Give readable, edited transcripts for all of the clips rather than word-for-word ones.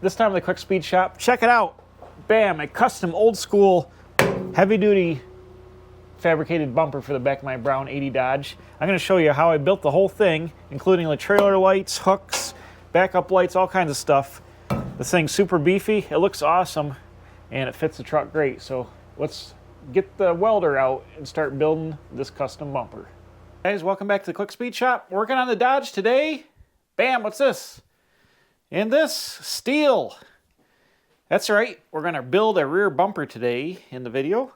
This time at the Quick Speed Shop. Check it out. Bam, a custom old school heavy duty fabricated bumper for the back of my brown 80 Dodge. I'm going to show you how I built the whole thing, including the trailer lights, hooks, backup lights, all kinds of stuff. This thing's super beefy, it looks awesome, and it fits the truck great. So let's get the welder out and start building this custom bumper. Guys, welcome back to the Quick Speed Shop. Working on the Dodge today. Bam, what's this? And this, steel. That's right, we're gonna build a rear bumper today in the video.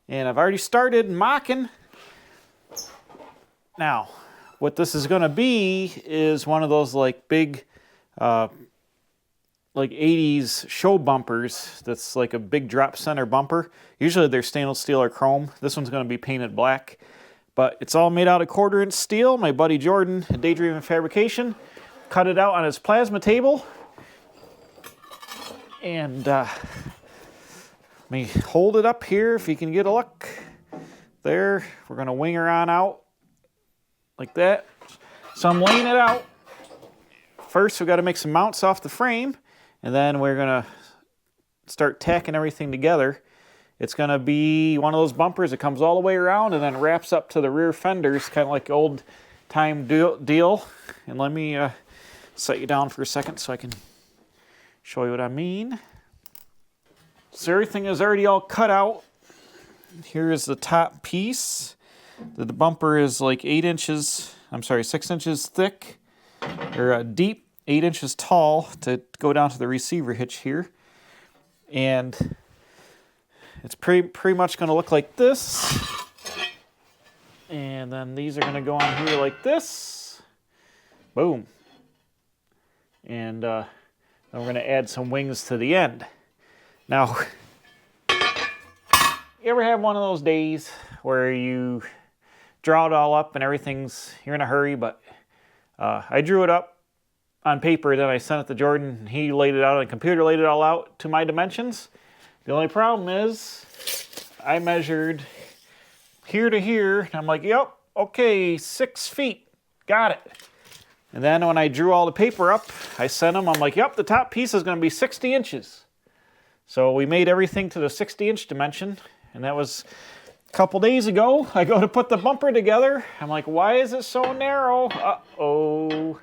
And I've already started mocking. Now, what this is gonna be is one of those like big, like 80s show bumpers that's like a big drop center bumper. Usually they're stainless steel or chrome. This one's gonna be painted black. But it's all made out of 1/4" steel. My buddy Jordan at Daydreaming Fabrication cut it out on his plasma table. And let me hold it up here if you can get a look. There, we're gonna wing her on out like that. So I'm laying it out. First, we've got to make some mounts off the frame, and then we're gonna start tacking everything together. It's gonna be one of those bumpers that comes all the way around and then wraps up to the rear fenders, kind of like old time deal. And let me set you down for a second so I can show you what I mean. So everything is already all cut out. Here is the top piece. The bumper is like 6 inches thick, or deep, 8 inches tall to go down to the receiver hitch here. And it's pretty much going to look like this. And then these are going to go on here like this. Boom. And then we're going to add some wings to the end. Now, you ever have one of those days where you draw it all up and you're in a hurry, but I drew it up on paper, then I sent it to Jordan, and he laid it out on the computer, laid it all out to my dimensions. The only problem is I measured here to here, and I'm like, yep, okay, 6 feet, got it. And then when I drew all the paper up, I sent him, I'm like, yep, the top piece is going to be 60 inches. So we made everything to the 60-inch dimension, and that was a couple days ago. I go to put the bumper together. I'm like, why is it so narrow? Uh-oh.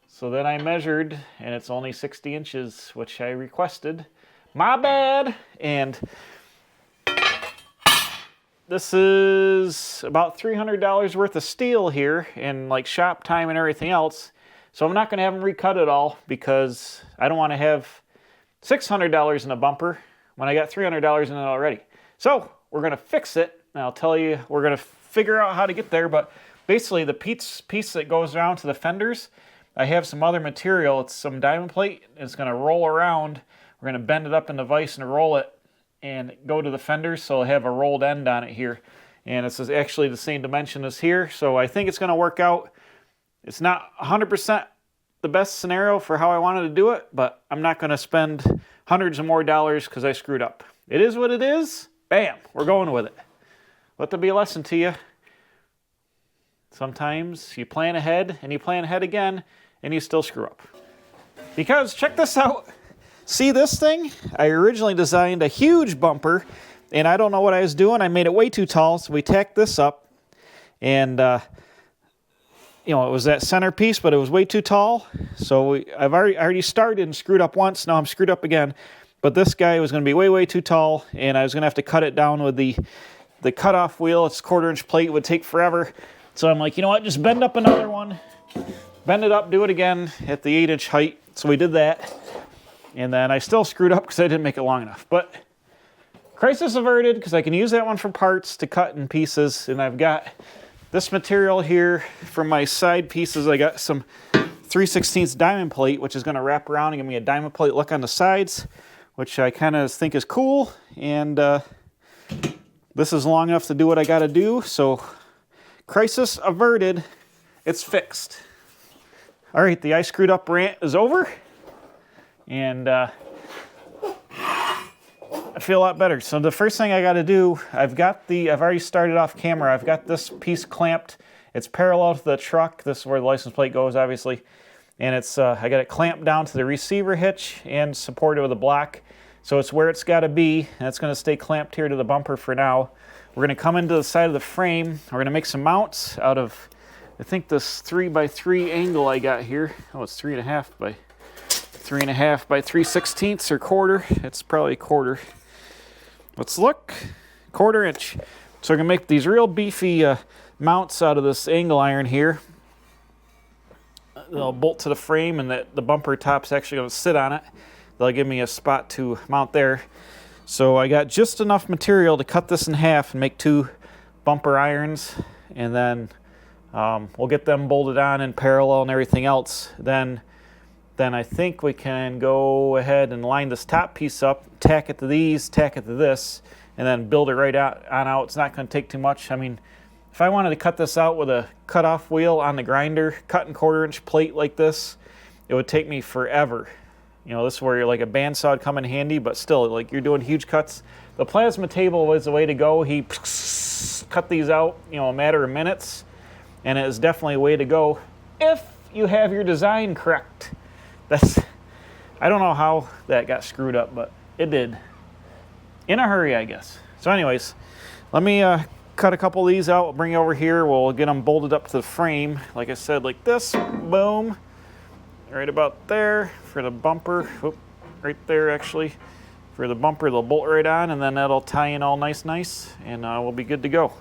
So then I measured, and it's only 60 inches, which I requested. My bad. And this is about $300 worth of steel here, and like shop time and everything else. So I'm not going to have them recut it all, because I don't want to have $600 in a bumper when I got $300 in it already. So we're going to fix it, and I'll tell you, we're going to figure out how to get there. But basically the piece that goes around to the fenders, I have some other material. It's some diamond plate. It's going to roll around. We're going to bend it up in the vise and roll it and go to the fenders, so I have a rolled end on it here. And this is actually the same dimension as here, so I think it's going to work out. It's not 100% the best scenario for how I wanted to do it, but I'm not going to spend hundreds of more dollars because I screwed up. It is what it is. Bam, we're going with it. Let there be a lesson to you. Sometimes you plan ahead and you plan ahead again and you still screw up. Because check this out. See this thing? I originally designed a huge bumper, and I don't know what I was doing. I made it way too tall, so we tacked this up. And, you know, it was that centerpiece, but it was way too tall. So I've already started and screwed up once. Now I'm screwed up again. But this guy was going to be way, way too tall, and I was going to have to cut it down with the cutoff wheel. It's 1/4" plate. It would take forever. So I'm like, you know what? Just bend up another one. Bend it up, do it again at the 8-inch height. So we did that. And then I still screwed up because I didn't make it long enough. But crisis averted, because I can use that one for parts to cut in pieces. And I've got this material here for my side pieces. I got some 3/16 diamond plate, which is going to wrap around and give me a diamond plate look on the sides, which I kind of think is cool. And this is long enough to do what I got to do. So crisis averted. It's fixed. All right, the I screwed up rant is over. And I feel a lot better. So the first thing I got to do, I've already started off camera. I've got this piece clamped. It's parallel to the truck. This is where the license plate goes, obviously. and it's I got it clamped down to the receiver hitch and supported with a block. So it's where it's got to be, and it's going to stay clamped here to the bumper for now. We're going to come into the side of the frame. We're going to make some mounts out of, I think, this 3x3 angle I got here. Oh, it's 3.5 by 3/16 or quarter. It's probably a quarter. Let's look. 1/4 inch. So we're going to make these real beefy mounts out of this angle iron here. They'll bolt to the frame, and the bumper top's actually going to sit on it. They'll give me a spot to mount there. So I got just enough material to cut this in half and make 2 bumper irons, and then we'll get them bolted on in parallel and everything else. Then I think we can go ahead and line this top piece up, tack it to these, tack it to this, and then build it right out. It's not going to take too much. I mean, if I wanted to cut this out with a cutoff wheel on the grinder, cut in 1/4 inch plate like this, it would take me forever. You know, this is where you're like a bandsaw would come in handy, but still, like, you're doing huge cuts. The plasma table was the way to go. He cut these out, you know, a matter of minutes, and it is definitely a way to go if you have your design correct. I don't know how that got screwed up, but it did. In a hurry, I guess. So anyways, let me cut a couple of these out, bring it over here. We'll get them bolted up to the frame, like I said, like this. Boom. Right about there for the bumper. Oop, right there, actually. For the bumper, they'll bolt right on, and then that'll tie in all nice, and we'll be good to go.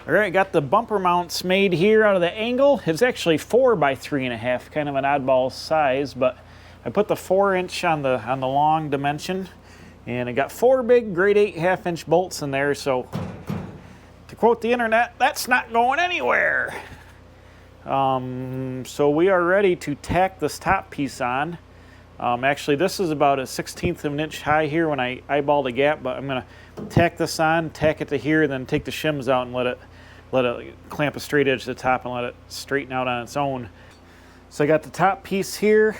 All right, got the bumper mounts made here out of the angle. It's actually 4 by 3.5, kind of an oddball size, but I put the 4 inch on the long dimension, and I got 4 big grade 8 1/2 inch bolts in there. So to quote the internet, that's not going anywhere. So we are ready to tack this top piece on. Actually, this is about a 1/16 of an inch high here when I eyeballed a gap, but I'm going to tack this on, tack it to here, then take the shims out and let it clamp a straight edge to the top and let it straighten out on its own. So I got the top piece here.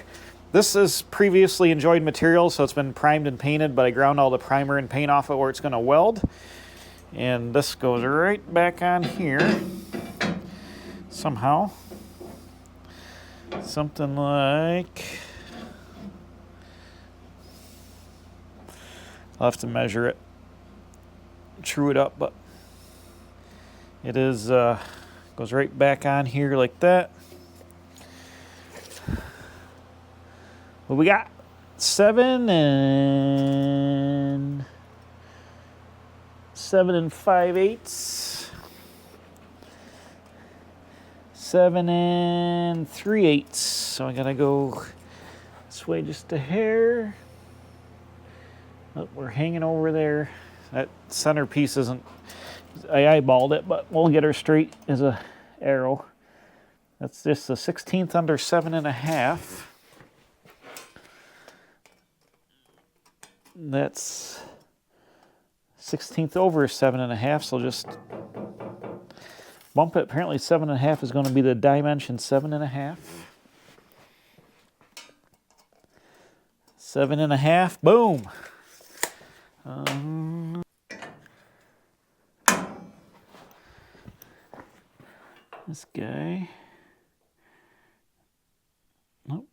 This is previously enjoyed material, so it's been primed and painted, but I ground all the primer and paint off it where it's going to weld. And this goes right back on here. Somehow. Something like, I'll have to measure it, true it up, but it is goes right back on here like that. Well, we got 7 5/8. 7 3/8. So I gotta go this way just a hair. Oh, we're hanging over there. That center piece isn't, I eyeballed it, but we'll get her straight as a arrow. That's just a 1/16 under 7.5. That's 1/16 over 7.5, so just bump it. Apparently 7.5 is going to be the dimension. 7.5. 7.5. Boom. This guy. Nope.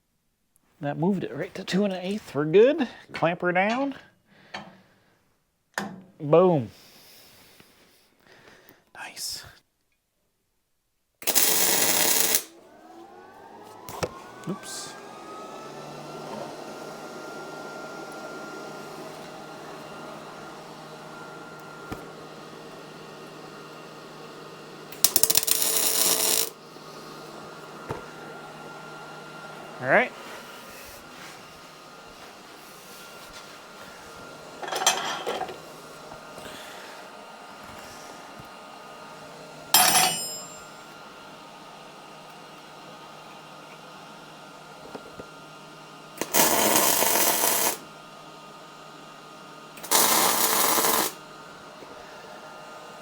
That moved it right to 2 1/8. We're good. Clamp her down. Boom. Nice. Oops. All right.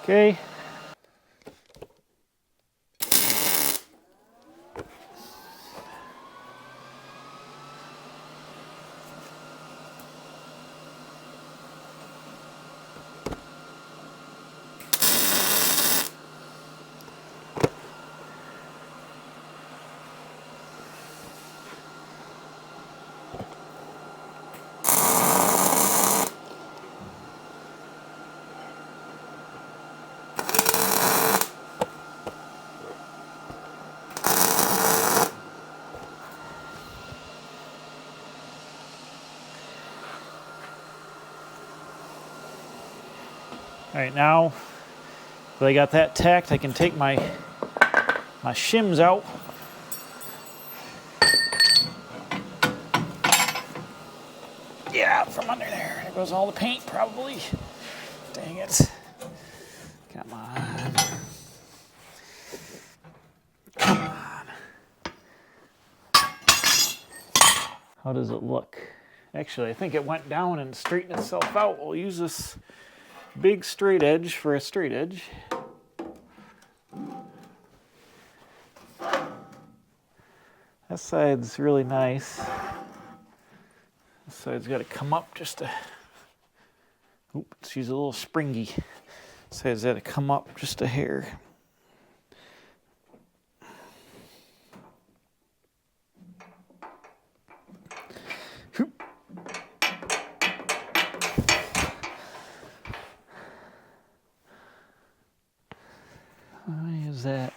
Okay. All right, now that I got that tacked, I can take my shims out. Yeah, from under there. There goes all the paint, probably. Dang it. Come on. Come on. How does it look? Actually, I think it went down and straightened itself out. We'll use this big straight edge for a straight edge. That side's really nice. This side's got to come up just a... Oops, she's a little springy. This side's got to come up just a hair. Why is that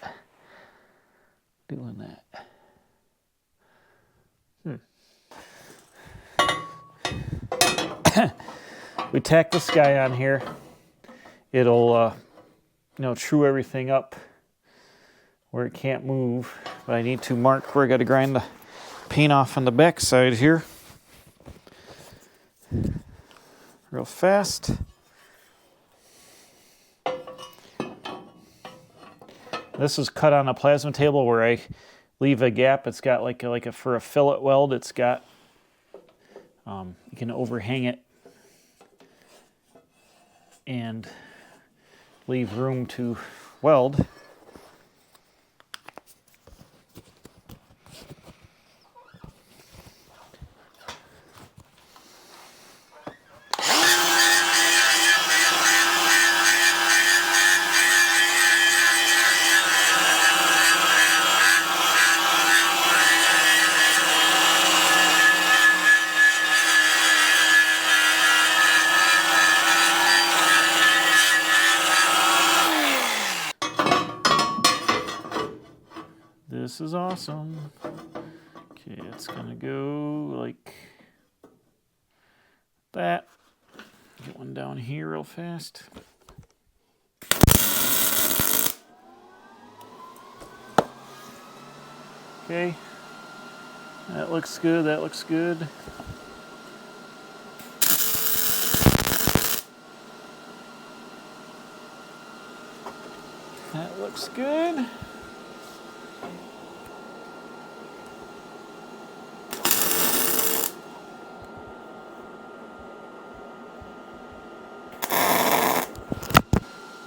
doing that? We tack this guy on here. It'll, true everything up where it can't move. But I need to mark where I got to grind the paint off on the back side here. Real fast. This is cut on a plasma table where I leave a gap. It's got like a for a fillet weld. It's got you can overhang it and leave room to weld. This is awesome. Okay, it's gonna go like that. Get one down here real fast. Okay, that looks good, that looks good. That looks good.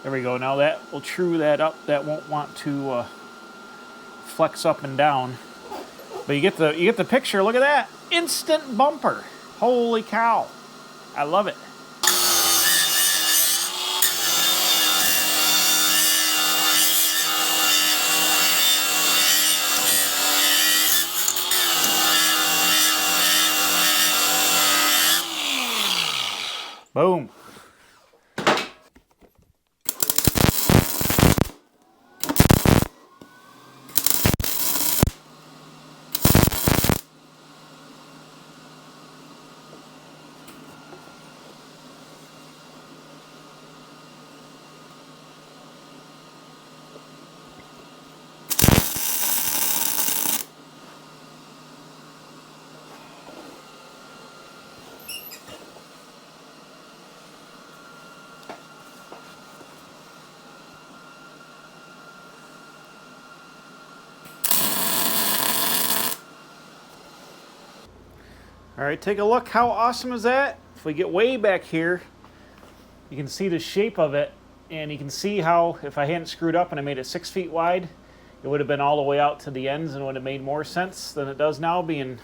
There we go. Now that will true that up. That won't want to flex up and down. But you get the picture. Look at that. Instant bumper. Holy cow. I love it. Boom. All right, take a look. How awesome is that? If we get way back here, you can see the shape of it, and you can see how if I hadn't screwed up and I made it 6 feet wide, it would have been all the way out to the ends and would have made more sense than it does now being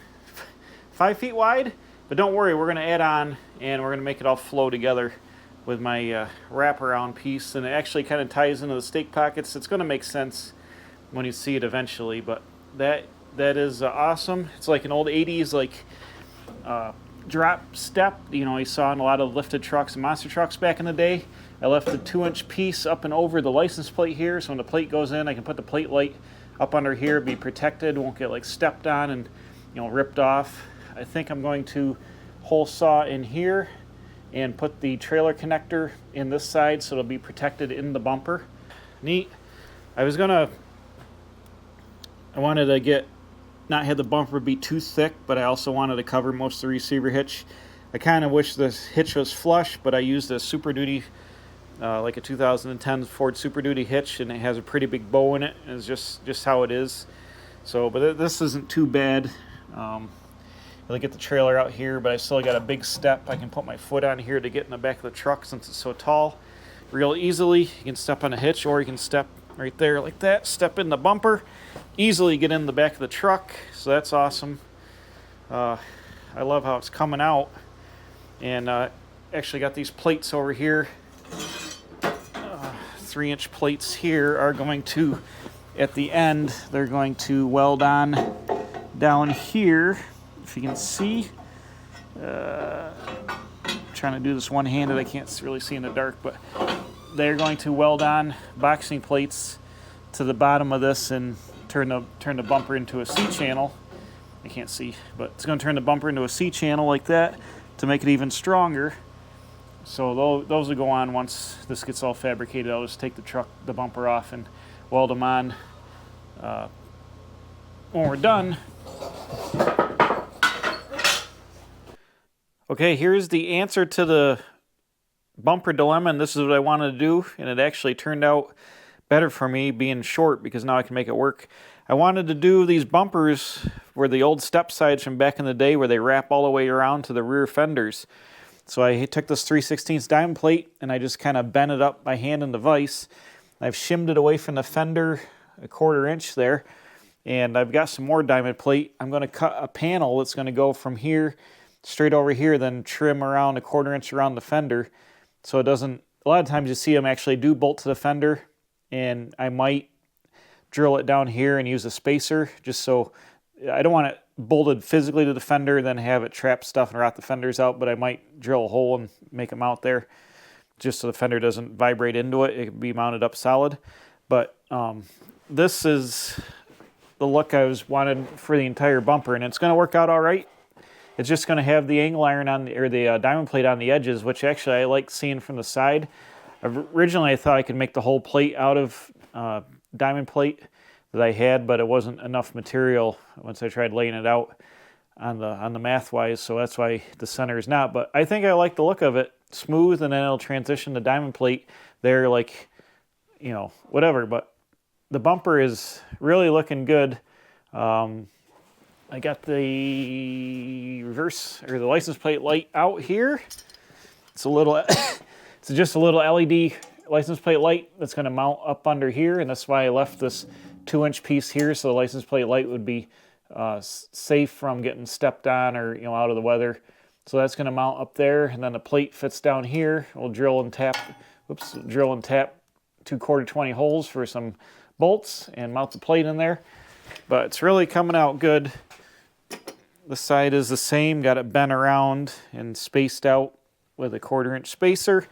5 feet wide. But don't worry, we're going to add on and we're going to make it all flow together with my wraparound piece, and it actually kind of ties into the stake pockets. It's going to make sense when you see it eventually, but that is awesome. It's like an old 80s drop step, you saw in a lot of lifted trucks and monster trucks back in the day. I left the 2-inch piece up and over the license plate here, so when the plate goes in, I can put the plate light up under here, be protected, won't get stepped on and ripped off. I think I'm going to hole saw in here and put the trailer connector in this side so it'll be protected in the bumper. Neat. I wanted to not have the bumper be too thick, but I also wanted to cover most of the receiver hitch. I kind of wish this hitch was flush, but I used a Super Duty, like a 2010 Ford Super Duty hitch, and it has a pretty big bow in it, and it's just how it is. So, but this isn't too bad. Really get the trailer out here, but I still got a big step. I can put my foot on here to get in the back of the truck since it's so tall. Real easily, you can step on a hitch, or you can step right there like that, step in the bumper, easily get in the back of the truck, so that's awesome. I love how it's coming out, and actually got these plates over here. 3-inch plates here are going to, at the end, they're going to weld on down here. If you can see, trying to do this one-handed, I can't really see in the dark, but they're going to weld on boxing plates to the bottom of this and turn the bumper into a C-channel. I can't see, but it's going to turn the bumper into a C-channel like that to make it even stronger. So those will go on once this gets all fabricated. I'll just take the bumper off and weld them on when we're done. Okay, here's the answer to the bumper dilemma, and this is what I wanted to do, and it actually turned out better for me being short because now I can make it work. I wanted to do these bumpers where the old step sides from back in the day where they wrap all the way around to the rear fenders. So I took this 3/16 diamond plate and I just kind of bent it up by hand in the vise. I've shimmed it away from the fender a 1/4 inch there, and I've got some more diamond plate. I'm going to cut a panel that's going to go from here straight over here, then trim around a 1/4 inch around the fender, so it doesn't, a lot of times you see them actually do bolt to the fender, and I might drill it down here and use a spacer, just so, I don't want it bolted physically to the fender, then have it trap stuff and rot the fenders out, but I might drill a hole and make them out there, just so the fender doesn't vibrate into it. It can be mounted up solid, but this is the look I wanted for the entire bumper, and it's going to work out all right. It's just going to have the angle iron on the diamond plate on the edges, which actually I like seeing from the side. Originally, I thought I could make the whole plate out of diamond plate that I had, but it wasn't enough material once I tried laying it out on the math-wise, so that's why the center is not. But I think I like the look of it. Smooth, and then it'll transition to diamond plate there, like, you know, whatever. But the bumper is really looking good. I got the reverse, or the license plate light out here. It's a little, it's just a little LED license plate light that's going to mount up under here, and that's why I left this 2-inch piece here, so the license plate light would be safe from getting stepped on or, you know, out of the weather. So that's going to mount up there, and then the plate fits down here. We'll drill and tap 2 1/4-20 holes for some bolts and mount the plate in there. But it's really coming out good. The side is the same, got it bent around and spaced out with a 1/4 inch spacer.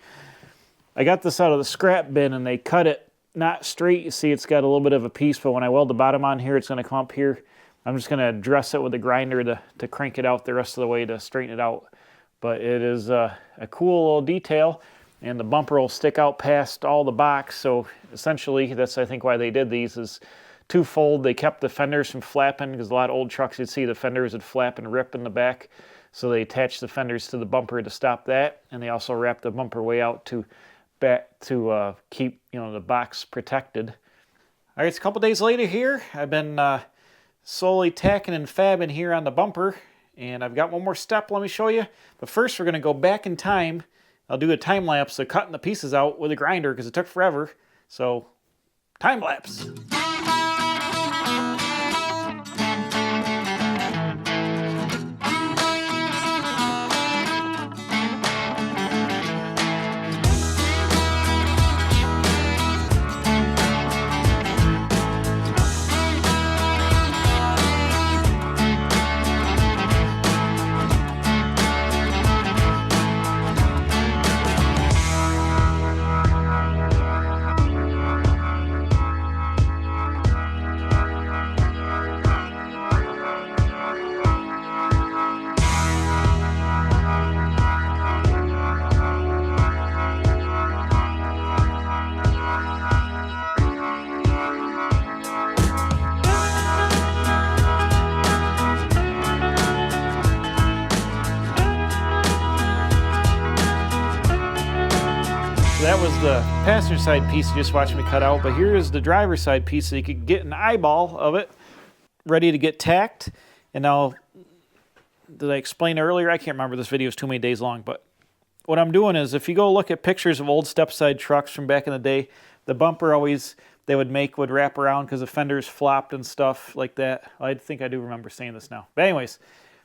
I got this out of the scrap bin and they cut it not straight. You see it's got a little bit of a piece, but when I weld the bottom on here, it's going to come up here. I'm just going to dress it with a grinder to crank it out the rest of the way to straighten it out. But it is a cool little detail, and the bumper will stick out past all the box. So essentially, that's I think why they did these, is twofold. They kept the fenders from flapping, because a lot of old trucks you'd see the fenders would flap and rip in the back. So they attached the fenders to the bumper to stop that, and they also wrapped the bumper way out to keep, you know, the box protected. All right, it's a couple days later here. I've been slowly tacking and fabbing here on the bumper, and I've got one more step. Let me show you. But first, we're going to go back in time. I'll do a time lapse of cutting the pieces out with a grinder because it took forever. So, time lapse. that was the passenger side piece you just watched me cut out, but here is the driver's side piece so you could get an eyeball of it ready to get tacked. And now, did I explain earlier? I can't remember, this video is too many days long, but what I'm doing is if you go look at pictures of old stepside trucks from back in the day, the bumper always they would wrap around because the fenders flopped and stuff like that. I think I do remember saying this now. But anyways,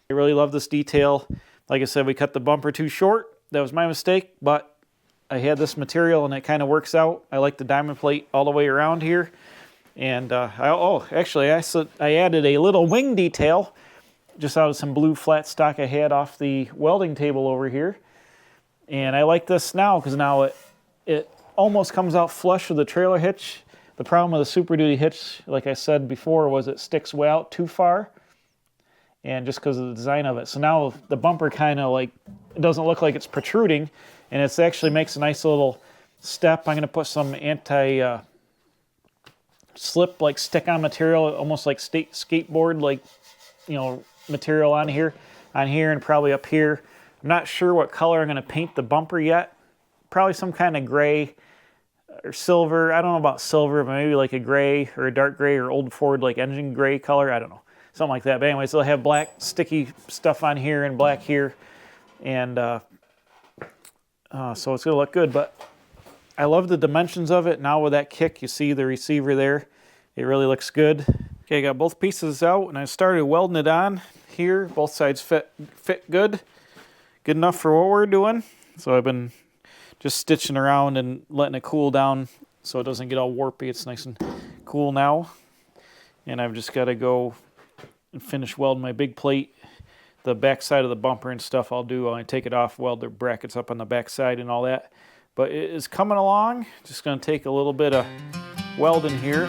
I really love this detail. Like I said, we cut the bumper too short. That was my mistake, but I had this material and it kind of works out. I like the diamond plate all the way around here. And actually I added a little wing detail just out of some blue flat stock I had off the welding table over here. And I like this now because now it almost comes out flush with the trailer hitch. The problem with the Super Duty hitch, like I said before, was it sticks way out too far. And just because of the design of it. So now the bumper kind of like, it doesn't look like it's protruding. And it actually makes a nice little step. I'm going to put some anti-slip like stick-on material, almost like skateboard like, you know, material on here and probably up here. I'm not sure what color I'm going to paint the bumper yet. Probably some kind of gray or silver. I don't know about silver, but maybe like a gray or a dark gray or old Ford like engine gray color. I don't know. Something like that. But anyways, they'll have black sticky stuff on here and black here. And so it's going to look good. But I love the dimensions of it. Now with that kick, you see the receiver there. It really looks good. Okay, I got both pieces out and I started welding it on here. Both sides fit good. Good enough for what we're doing. So I've been just stitching around and letting it cool down so it doesn't get all warpy. It's nice and cool now. And I've just got to go and finish welding my big plate. The back side of the bumper and stuff I'll do. I'll take it off, weld the brackets up on the back side and all that. But it is coming along. Just going to take a little bit of welding here.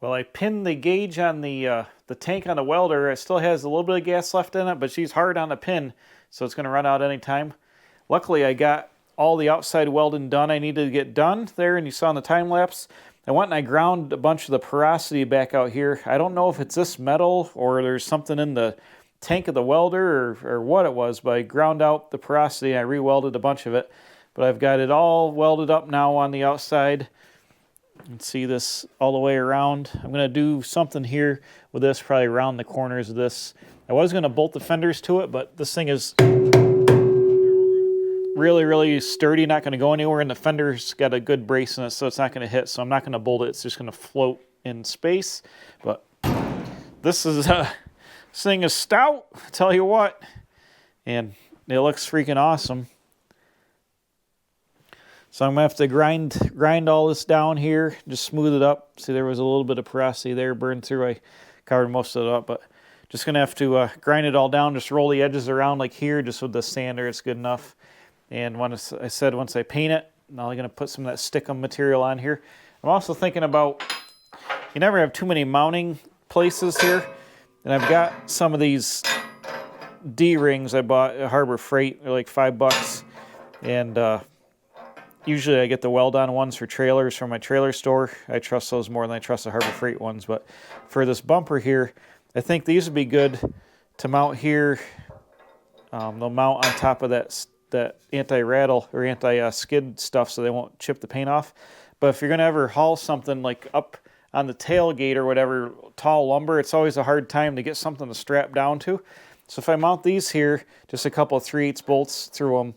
Well, I pinned the gauge on the tank on the welder. It still has a little bit of gas left in it, but she's hard on the pin, so it's going to run out any time. Luckily, I got all the outside welding done I needed to get done there, and you saw in the time lapse. I went and I ground a bunch of the porosity back out here. I don't know if it's this metal or there's something in the tank of the welder or what it was, but I ground out the porosity and I re-welded a bunch of it. But I've got it all welded up now on the outside. You can see this all the way around. I'm going to do something here with this, probably around the corners of this. I was going to bolt the fenders to it, but this thing is really, really sturdy, not going to go anywhere, and the fender's got a good brace in it, so it's not going to hit, so I'm not going to bolt it. It's just going to float in space. But this thing is stout, I tell you what, and it looks freaking awesome. So I'm gonna have to grind all this down here, just smooth it up. See, there was a little bit of porosity there burned through. I covered most of it up, but just gonna have to grind it all down, just roll the edges around like here, just with the sander, it's good enough. And once I paint it, now I'm gonna put some of that stickum material on here. I'm also thinking about, you never have too many mounting places here. And I've got some of these D-rings I bought at Harbor Freight. They're like $5. And usually I get the weld-on ones for trailers from my trailer store. I trust those more than I trust the Harbor Freight ones. But for this bumper here, I think these would be good to mount here. They'll mount on top of that anti-rattle or anti-skid stuff so they won't chip the paint off. But if you're going to ever haul something like up on the tailgate or whatever, tall lumber, it's always a hard time to get something to strap down to. So if I mount these here, just a couple of 3/8 bolts through them,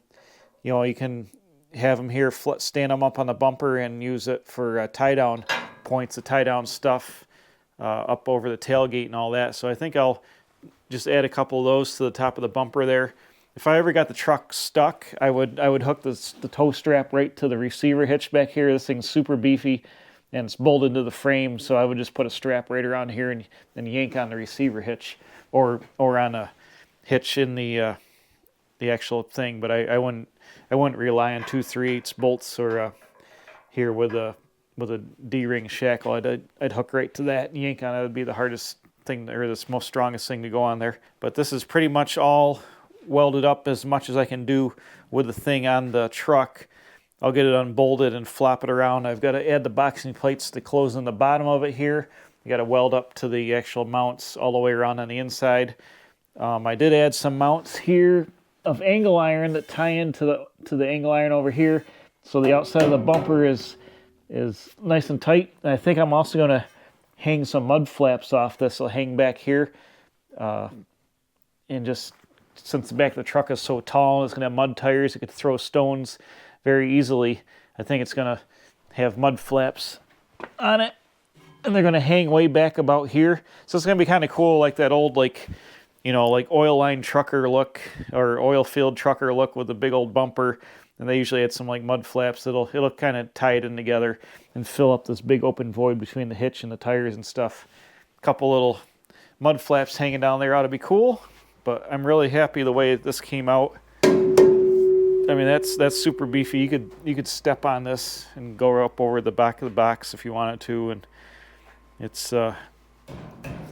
you know, you can have them here, stand them up on the bumper and use it for tie-down points, to tie down stuff up over the tailgate and all that. So I think I'll just add a couple of those to the top of the bumper there. If I ever got the truck stuck, I would hook the tow strap right to the receiver hitch back here. This thing's super beefy and it's bolted to the frame, so I would just put a strap right around here and yank on the receiver hitch or on a hitch in the actual thing. But I wouldn't rely on 2 3/8 bolts or here with a D-ring shackle. I'd hook right to that and yank on it. It would be the hardest thing, or the most strongest thing to go on there. But this is pretty much all welded up as much as I can do with the thing on the truck. I'll get it unbolted and flop it around. I've got to add the boxing plates to close on the bottom of it here. I got to weld up to the actual mounts all the way around on the inside. I did add some mounts here of angle iron that tie into the angle iron over here, so the outside of the bumper is nice and tight. And I think I'm also going to hang some mud flaps off this. Will hang back here, and just since the back of the truck is so tall, it's going to have mud tires. It could throw stones very easily. I think it's going to have mud flaps on it, and they're going to hang way back about here. So it's going to be kind of cool, like that old, like oil line trucker look, or oil field trucker look with a big old bumper. And they usually had some like mud flaps it'll kind of tie it in together and fill up this big open void between the hitch and the tires and stuff. A couple little mud flaps hanging down there ought to be cool. But I'm really happy the way this came out. I mean, that's super beefy. You could step on this and go up over the back of the box if you wanted to, and it's I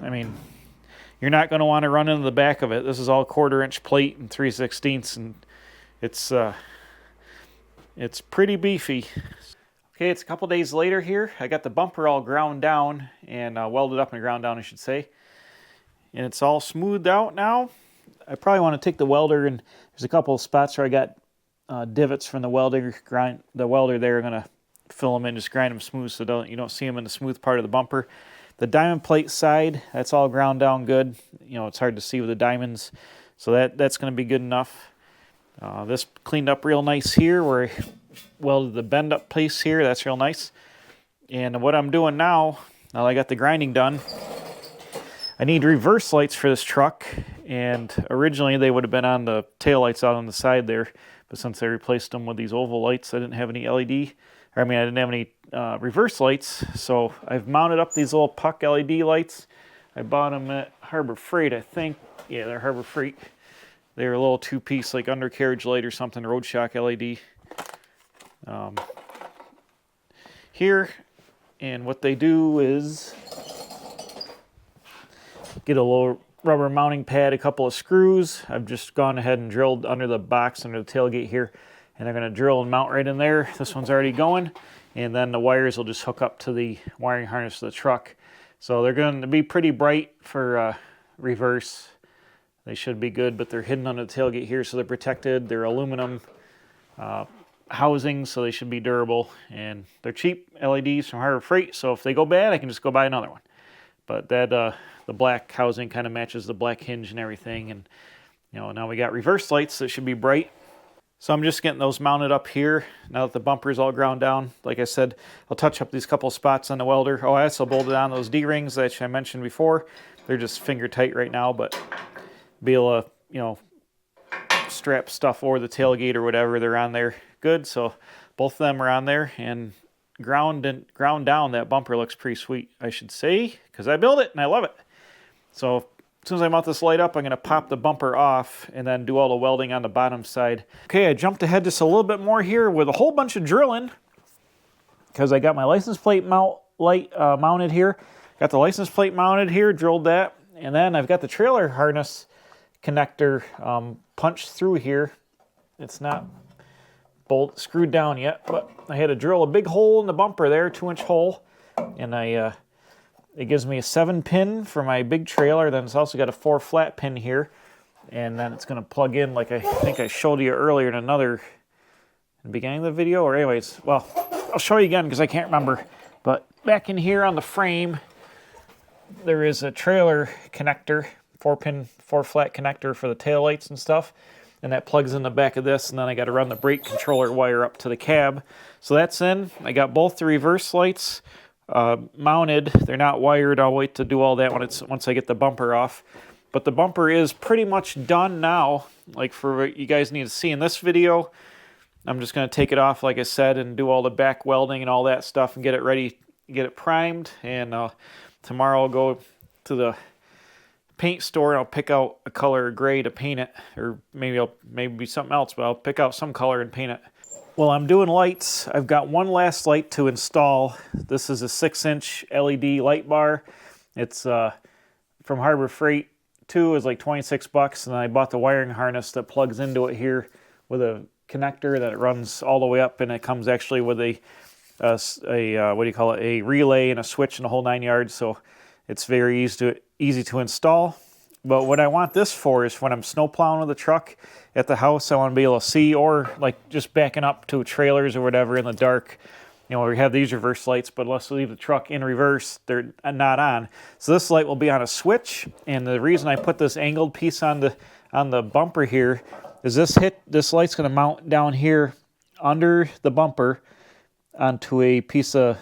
mean, you're not going to want to run into the back of it. This is all 1/4-inch plate and 3/16, and it's pretty beefy. Okay, it's a couple days later here. I got the bumper all ground down and welded up and ground down, I should say, and it's all smoothed out now. I probably want to take the welder, and there's a couple of spots where I got divots from the welder. The welder there, I'm going to fill them in, just grind them smooth so you don't see them in the smooth part of the bumper. The diamond plate side, that's all ground down good. You know, it's hard to see with the diamonds, so that's going to be good enough. This cleaned up real nice here where I welded the bend up piece here. That's real nice. And what I'm doing now that I got the grinding done, I need reverse lights for this truck, and originally they would have been on the tail lights out on the side there, but since I replaced them with these oval lights, I didn't have any I didn't have any reverse lights, so I've mounted up these little puck LED lights. I bought them at Harbor Freight, I think. Yeah, they're Harbor Freight. They're a little 2-piece like undercarriage light or something, road shock LED. Here, and what they do is get a little rubber mounting pad, a couple of screws. I've just gone ahead and drilled under the box, under the tailgate here, and they're going to drill and mount right in there. This one's already going, and then the wires will just hook up to the wiring harness of the truck. So they're going to be pretty bright for reverse. They should be good, but they're hidden under the tailgate here, so they're protected. They're aluminum housings, so they should be durable, and they're cheap LEDs from Harbor Freight, so if they go bad, I can just go buy another one. But that the black housing kind of matches the black hinge and everything, and now we got reverse lights that should be bright. So I'm just getting those mounted up here now that the bumper's all ground down. Like I said, I'll touch up these couple spots on the welder. Oh, I also bolted on those D-rings that I mentioned before. They're just finger tight right now, but be able to strap stuff over the tailgate or whatever, they're on there good. So Both of them are on there, and ground down, that bumper looks pretty sweet, I should say, because I built it and I love it. So as soon as I mount this light up, I'm going to pop the bumper off and then do all the welding on the bottom side. Okay, I jumped ahead just a little bit more here with a whole bunch of drilling, because I got my license plate mounted here. Got the license plate mounted here, drilled that, and then I've got the trailer harness connector punched through here. It's not screwed down yet, but I had to drill a big hole in the bumper there, 2-inch hole, and it gives me a 7-pin for my big trailer. Then it's also got a 4 flat pin here, and then it's going to plug in, like I think I showed you earlier in the beginning of the video, or anyways, well, I'll show you again because I can't remember. But back in here on the frame, there is a trailer connector, 4-pin, 4-flat connector for the taillights and stuff. And that plugs in the back of this, and then I got to run the brake controller wire up to the cab. So that's in. I got both the reverse lights mounted. They're not wired. I'll wait to do all that once I get the bumper off. But the bumper is pretty much done now. Like for what you guys need to see in this video, I'm just going to take it off, like I said, and do all the back welding and all that stuff and get it ready, get it primed. And tomorrow I'll go to the paint store and I'll pick out a color gray to paint it, or maybe something else, but I'll pick out some color and paint it. Well, I'm doing lights. I've got one last light to install. This is a 6-inch LED light bar. It's from Harbor Freight. 2 is like 26 bucks, and then I bought the wiring harness that plugs into it here with a connector that it runs all the way up, and it comes actually with a what do you call it, a relay and a switch and a whole 9 yards, so it's very easy to install. But what I want this for is when I'm snow plowing with the truck at the house, I want to be able to see, or like just backing up to trailers or whatever in the dark. You know, we have these reverse lights, but let's leave the truck in reverse, they're not on. So this light will be on a switch, and the reason I put this angled piece on the bumper here is this light's going to mount down here under the bumper onto a piece of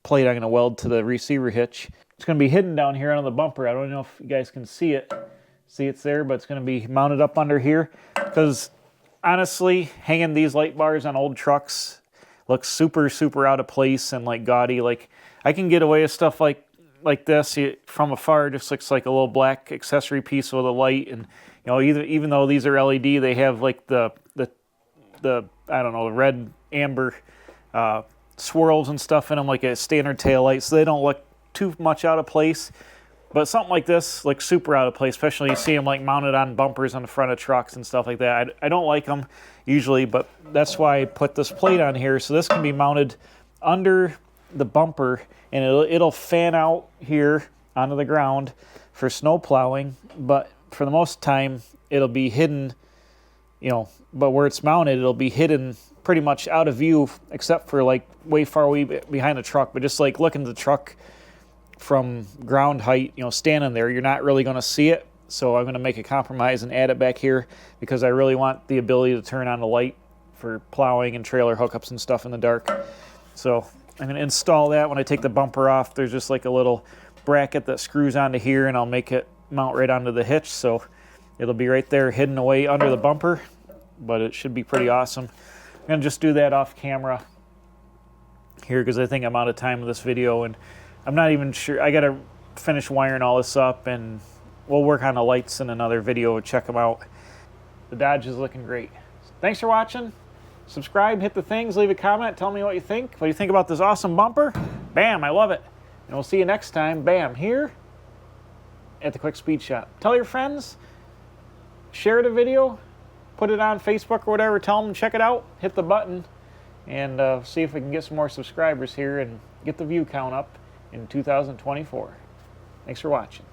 plate I'm going to weld to the receiver hitch. It's going to be hidden down here on the bumper. I don't know if you guys can see it. See it's there, but it's going to be mounted up under here, because honestly, hanging these light bars on old trucks looks super, super out of place and like gaudy. Like I can get away with stuff like this. From afar, it just looks like a little black accessory piece with a light. And you know, even though these are LED, they have like the I don't know, the red amber swirls and stuff in them, like a standard tail light, so they don't look too much out of place. But something like this looks super out of place, especially you see them like mounted on bumpers on the front of trucks and stuff like that. I don't like them usually, but that's why I put this plate on here. So this can be mounted under the bumper, and it'll fan out here onto the ground for snow plowing. But for the most time, it'll be hidden, you know, but where it's mounted, it'll be hidden pretty much out of view, except for like way behind the truck. But just like looking at the truck from ground height, you know, standing there, you're not really going to see it. So I'm going to make a compromise and add it back here, because I really want the ability to turn on the light for plowing and trailer hookups and stuff in the dark. So I'm going to install that. When I take the bumper off, there's just like a little bracket that screws onto here, and I'll make it mount right onto the hitch, so it'll be right there hidden away under the bumper. But it should be pretty awesome. I'm going to just do that off camera here, because I think I'm out of time with this video, and I'm not even sure. I got to finish wiring all this up, and we'll work on the lights in another video. Check them out. The Dodge is looking great. Thanks for watching. Subscribe, hit the things, leave a comment, tell me what you think. What do you think about this awesome bumper? Bam, I love it. And we'll see you next time, bam, here at the Quick Speed Shop. Tell your friends, share the video, put it on Facebook or whatever, tell them to check it out, hit the button, and see if we can get some more subscribers here and get the view count up in 2024. Thanks for watching.